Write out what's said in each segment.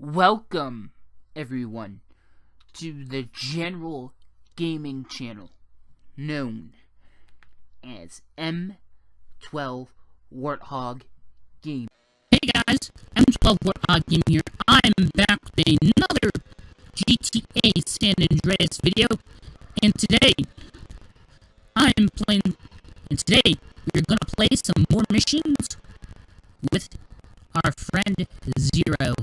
Welcome, everyone, to the general gaming channel known as M12 Warthog Game. Hey guys, M12 Warthog Game here. I'm back with another GTA San Andreas video, and today we're gonna play some more missions with our friend Zero.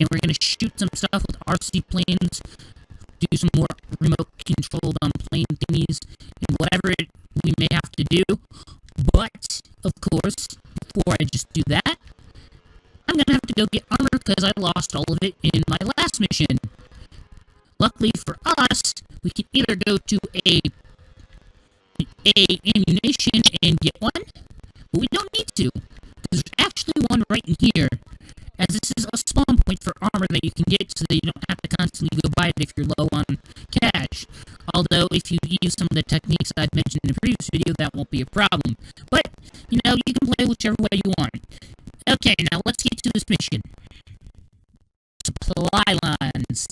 And we're gonna shoot some stuff with RC planes, do some more remote controlled plane thingies, and whatever we may have to do. But, of course, before I just do that, I'm gonna have to go get armor because I lost all of it in my last mission. Luckily for us, we can either go to a ammunition and get one, but we don't need to. There's actually one right in here, as this is a spawn point for armor that you can get so that you don't have to constantly go buy it if you're low on cash. Although, if you use some of the techniques I've mentioned in the previous video, that won't be a problem. But, you know, you can play whichever way you want. Okay, now let's get to this mission. Supply lines.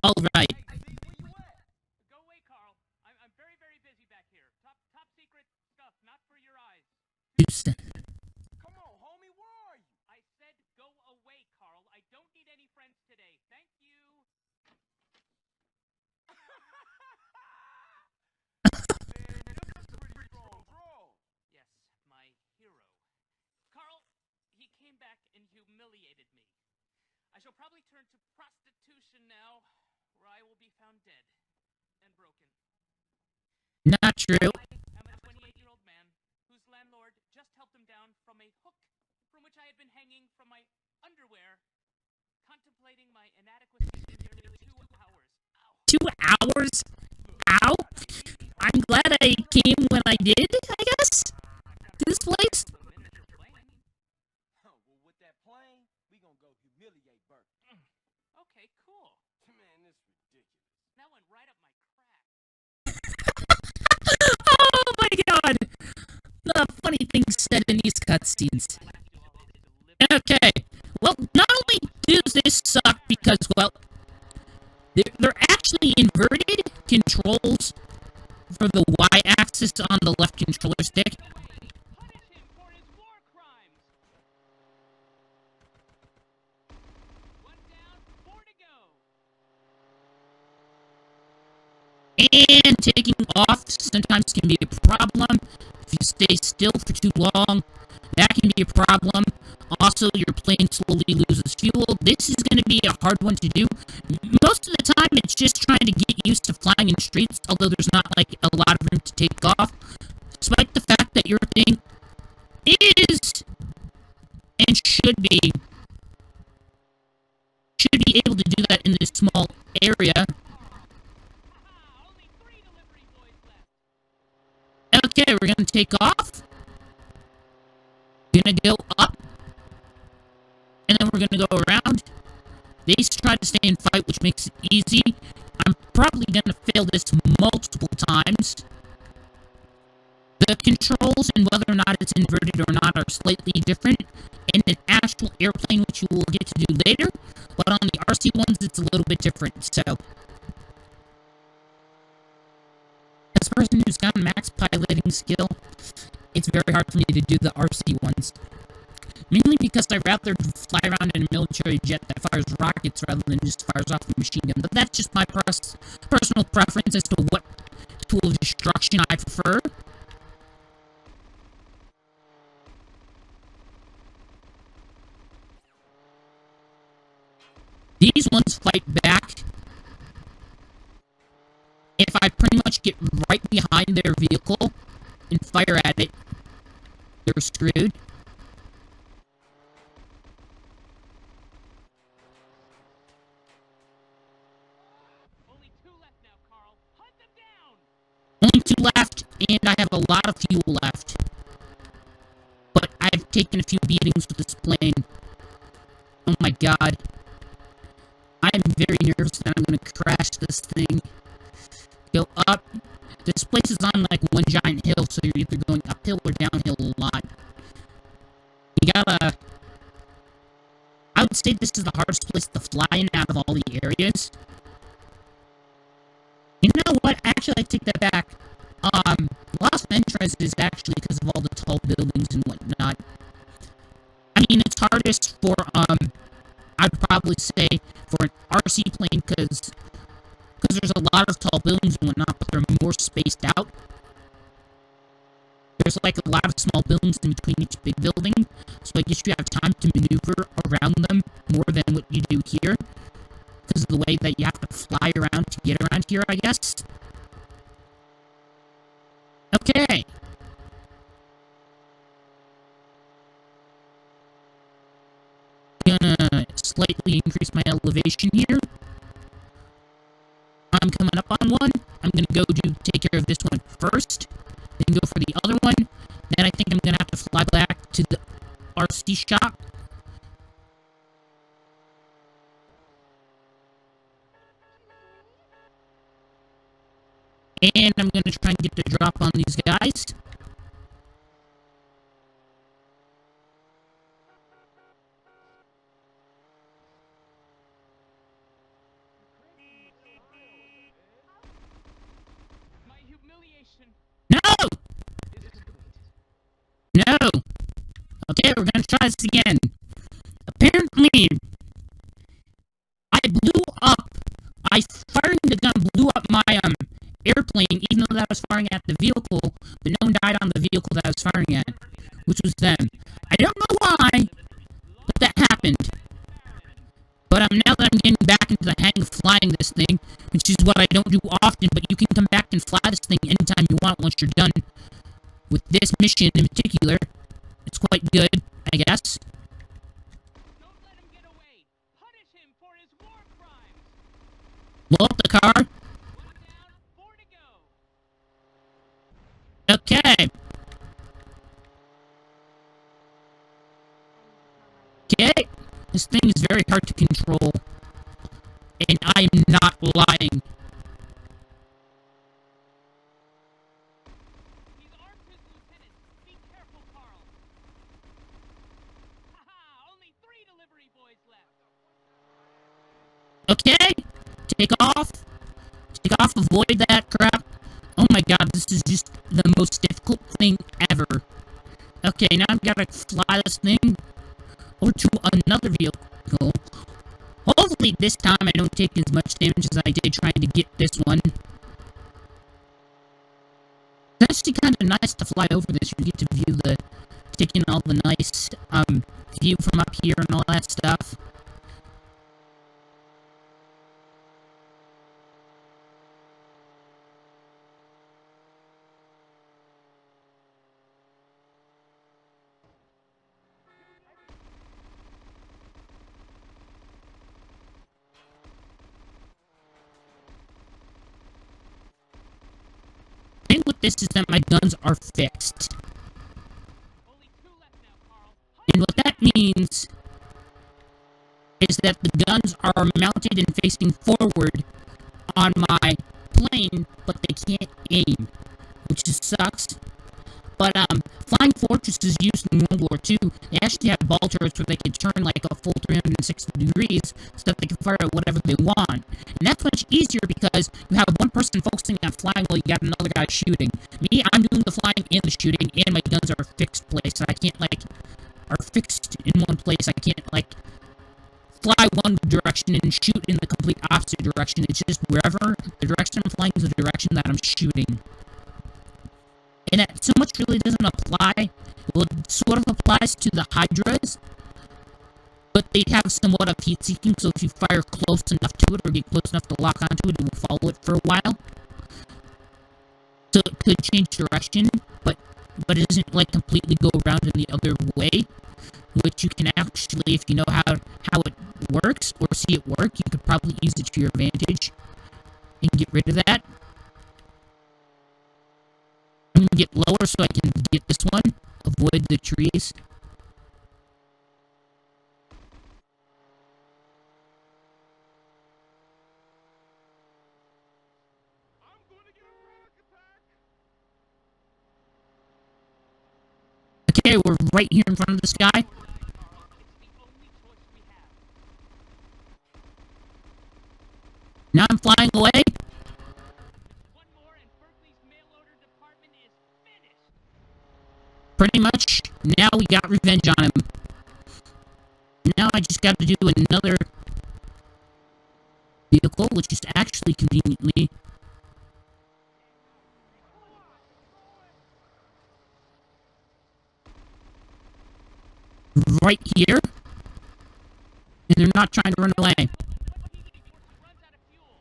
Alright. Go away, Carl. I'm very, very busy back here. Top secret stuff, not for your eyes. Come on, homie, where are you? I said go away, Carl. I don't need any friends today. Thank you. Man, that's a pretty strong draw. Yes, my hero. Carl, he came back and humiliated me. I shall probably turn to prostitution now, where I will be found dead and broken. Not true. I'm a 28-year-old man whose landlord just helped him down from a hook from which I had been hanging from my underwear, contemplating my inadequacy for nearly 2 hours. Ow. 2 hours? Ow. I'm glad I came when I did, I guess, to this place. Well, with that plane, we gonna go humiliate Bert. Okay, cool. Man, this ridiculous. That went right up my crack. Oh my god! The funny things said in these cutscenes. Okay, well, not only does this suck because, well, they're actually inverted controls for the Y-axis on the left controller stick. Punish him for his war crimes. 1 down, 4 to go. And taking off sometimes can be a problem. If you stay still for too long, that can be a problem. Also, your plane slowly loses fuel. This is going to be a hard one to do. Most of the time, it's just trying to get used to flying in streets, although there's not, like, a lot of room to take off. Despite the fact that your thing is, and should be able to do that in this small area. Only 3 delivery boys left. Okay, we're going to take off. Gonna go up. And then we're gonna go around. They try to stay and fight, which makes it easy. I'm probably gonna fail this multiple times. The controls and whether or not it's inverted or not are slightly different in an actual airplane, which you will get to do later. But on the RC ones, it's a little bit different. So, as a person who's got max piloting skill, it's very hard for me to do the RC ones. Mainly because I'd rather fly around in a military jet that fires rockets rather than just fires off a machine gun. But that's just my personal preference as to what tool of destruction I prefer. These ones fight back. If I pretty much get right behind their vehicle and fire at it, they're screwed. Only 2 left now, Carl. Hunt them down. Only 2 left, and I have a lot of fuel left. But I've taken a few beatings with this plane. Oh my god. I am very nervous that I'm going to crash this thing. Go up. This place is on like one giant hill, so you're either going uphill or downhill a lot. gotta... I would say this is the hardest place to fly in out of all the areas. You know what? Actually, I take that back. Los Ventres is actually because of all the tall buildings and whatnot. I mean, it's hardest for, I'd probably say for an RC plane because there's a lot of tall buildings and whatnot, but they're more spaced out. There's like a lot of small buildings in between each big building, so I guess you have time to maneuver around them more than what you do here, because of the way that you have to fly around to get around here, I guess. Okay. Gonna slightly increase my elevation here. I'm coming up on one. I'm gonna go take care of this one first, then go for the other one. Then I think I'm gonna have to fly back to the RC shop. And I'm gonna try and get the drop on these guys. My humiliation No! is complete. No! Okay, we're gonna try this again. Apparently, firing the gun blew up my, airplane, even though that I was firing at the vehicle, but no one died on the vehicle that I was firing at, which was them. I don't know why, but that happened. But now that I'm getting back into the hang of flying this thing, which is what I don't do often, but you can come back and fly this thing anytime you want once you're done with this mission in particular. It's quite good, I guess. Don't let him get away. Punish him for his war crimes. Blow up the car. 1 down, 4 to go. Okay. Okay. This thing is very hard to control. And I'm not lying. He's armed his lieutenant. Be careful, Carl. Haha, only 3 delivery boys left. Okay. Take off. Take off, avoid that crap. Oh my god, this is just the most difficult thing ever. Okay, now I've got to fly this thing over to another vehicle. Hopefully this time I don't take as much damage as I did trying to get this one. It's actually kind of nice to fly over this. You get to view take in all the nice, view from up here and all that stuff. The thing with this is that my guns are fixed. Only 2 left now, Carl. And what that means is that the guns are mounted and facing forward on my plane, but they can't aim, which just sucks. But flying fortresses used in World War II, they actually had ball turrets where they could turn like a full 360 degrees so that they can fire at whatever they want. And that's much easier because you have one person focusing on flying while you got another guy shooting. Me, I'm doing the flying and the shooting, and my guns are fixed place. I can't are fixed in one place. I can't fly one direction and shoot in the complete opposite direction. It's just wherever the direction I'm flying is the direction that I'm shooting. And that so much really doesn't apply. Well, it sort of applies to the Hydras, but they have somewhat of heat seeking, so if you fire close enough to it or get close enough to lock onto it, it will follow it for a while. So it could change direction, but it doesn't completely go around in the other way, which you can actually, if you know how it works or see it work, you could probably use it to your advantage and get rid of that. I'm gonna get lower so I can get this one. Avoid the trees. I'm gonna get a panic attack. Okay, we're right here in front of this guy. Now I'm flying away. One more and Berkeley's mail order department is finished. Pretty much. Now we got revenge on him. Now I just got to do another vehicle, which is actually conveniently right here. And they're not trying to run away. Runs out of fuel.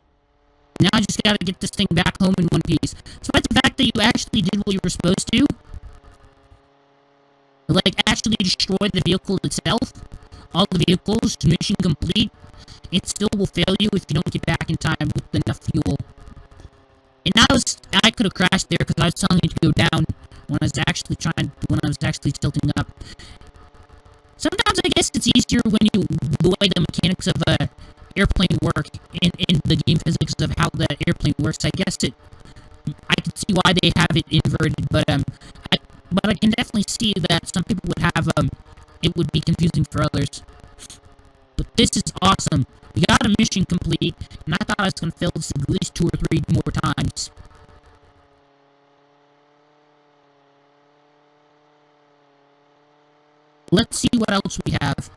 Now I just gotta get this thing back home in one piece. Despite the fact that you actually did what you were supposed to, like actually destroy the vehicle itself, all the vehicles, mission complete, it still will fail you if you don't get back in time with enough fuel. And I could have crashed there because I was telling it to go down when I was actually tilting up. Sometimes I guess it's easier the way the mechanics of airplane work in the game physics of how the airplane works. I can see why they have it inverted, but I can definitely see that some people would have it would be confusing for others. But this is awesome. We got a mission complete, and I thought I was going to fail this at least 2 or 3 more times. Let's see what else we have.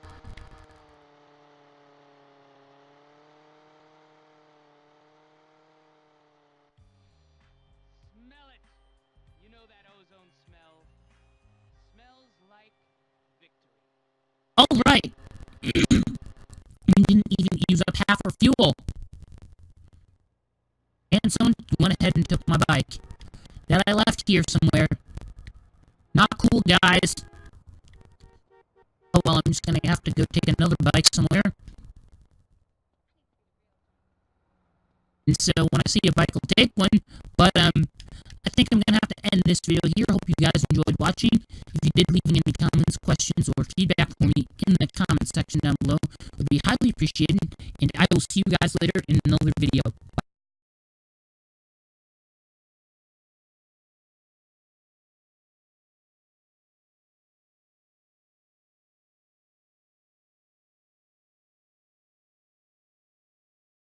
Smell it. You know that ozone smell. Smells like victory. Oh, right. We didn't even use up half our fuel. And someone went ahead and took my bike that I left here somewhere. Not cool, guys. Oh, well, I'm just going to have to go take another bike somewhere. And so when I see a bike, I'll take one. But I think I'm going to have to end this video here. Hope you guys enjoyed watching. If you did, leaving any comments, questions, or feedback for me in the comment section down below would be highly appreciated. And I will see you guys later in another video.